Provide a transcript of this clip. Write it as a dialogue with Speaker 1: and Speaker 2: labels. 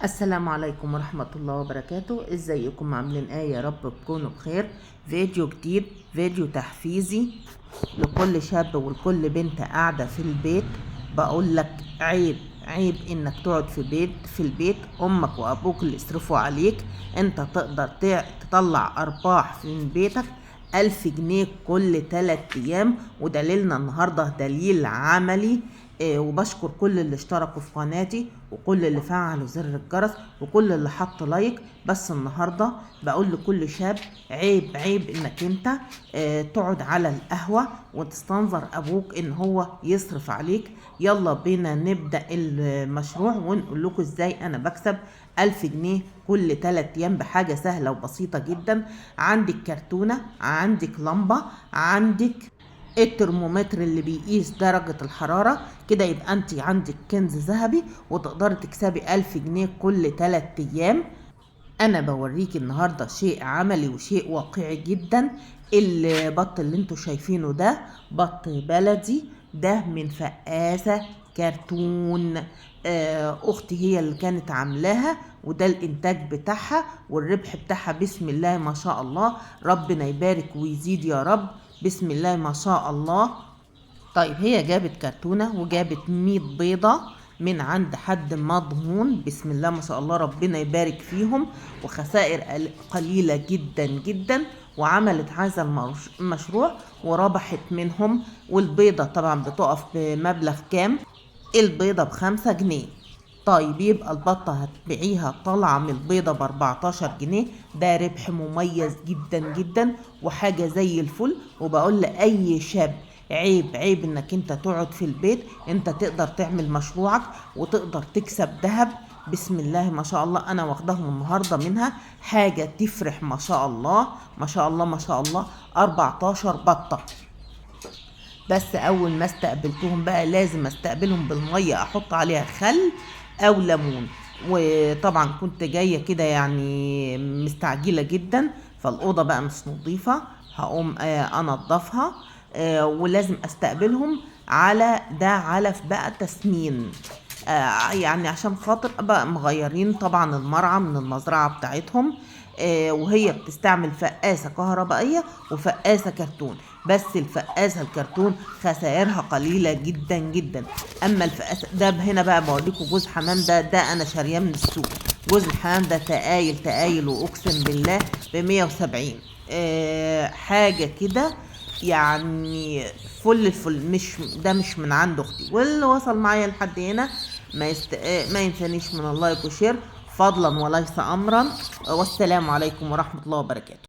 Speaker 1: السلام عليكم ورحمة الله وبركاته. ازيكم عاملين ايه؟ يا رب تكونوا بخير. فيديو جديد، فيديو تحفيزي لكل شاب ولكل بنت قاعدة في البيت. بقول لك عيب انك تقعد في البيت امك وابوك اللي يصرفوا عليك. انت تقدر تطلع ارباح في بيتك 1000 جنيه كل 3 ايام، ودليلنا النهاردة دليل عملي. وبشكر كل اللي اشتركوا في قناتي وكل اللي فعلوا زر الجرس وكل اللي حط لايك. بس النهارده بقول لكل شاب عيب انك انت تقعد على القهوة وتستنظر ابوك ان هو يصرف عليك. يلا بينا نبدأ المشروع ونقول لكم ازاي انا بكسب 1000 جنيه كل 3 ايام بحاجة سهلة وبسيطة جدا. عندك كرتونة، عندك لمبة، عندك الترمومتر اللي بيقيس درجة الحرارة، كده يبقى انت عندك كنز ذهبي وتقدري تكسبي 1000 جنيه كل 3 ايام. انا بوريكي النهاردة شيء عملي وشيء واقعي جدا. البط اللي انتوا شايفينه ده بط بلدي، ده من فقاسة كرتون. اختي هي اللي كانت عاملاها، وده الانتاج بتاعها والربح بتاعها بسم الله ما شاء الله. ربنا يبارك ويزيد يا رب، بسم الله ما شاء الله. طيب هي جابت كرتونة وجابت 100 بيضة من عند حد مضمون، بسم الله ما شاء الله ربنا يبارك فيهم، وخسائر قليلة جدا جدا، وعملت هذا المشروع وربحت منهم. والبيضة طبعا بتقف بمبلغ كام؟ البيضة ب5 جنيه. طيب يبقى البطة هتبيعيها طالعة من البيضة ب14 جنيه. ده ربح مميز جدا جدا وحاجة زي الفل. وبقول لأي شاب عيب انك انت تقعد في البيت. انت تقدر تعمل مشروعك وتقدر تكسب ذهب، بسم الله ما شاء الله. انا واخداهم النهارده منها حاجة تفرح، ما شاء الله ما شاء الله ما شاء الله. 14 بطة. بس اول ما استقبلتهم بقى لازم استقبلهم بالميه، احط عليها خل او ليمون. وطبعا كنت جايه كده يعني مستعجله جدا، فالاوضه بقى مش نظيفه، هقوم انضفها. ولازم استقبلهم على ده علف بقى تسمين. يعني عشان خاطر بقى مغيرين طبعا المرعى من المزرعة بتاعتهم. وهي بتستعمل فقاسة كهربائية وفقاسة كرتون، بس الفقاسة الكرتون خسائرها قليلة جدا جدا. اما الفقاسة ده هنا بقى بوريكم جوز حمام، ده انا شارياه من السوق. جوز الحمام ده تقايل واقسم بالله ب170. حاجة كده يعني فل الفل. مش من عند اختي. واللي وصل معايا لحد هنا ما ينسانيش من اللايك وشير فضلا وليس امرا. والسلام عليكم ورحمة الله وبركاته.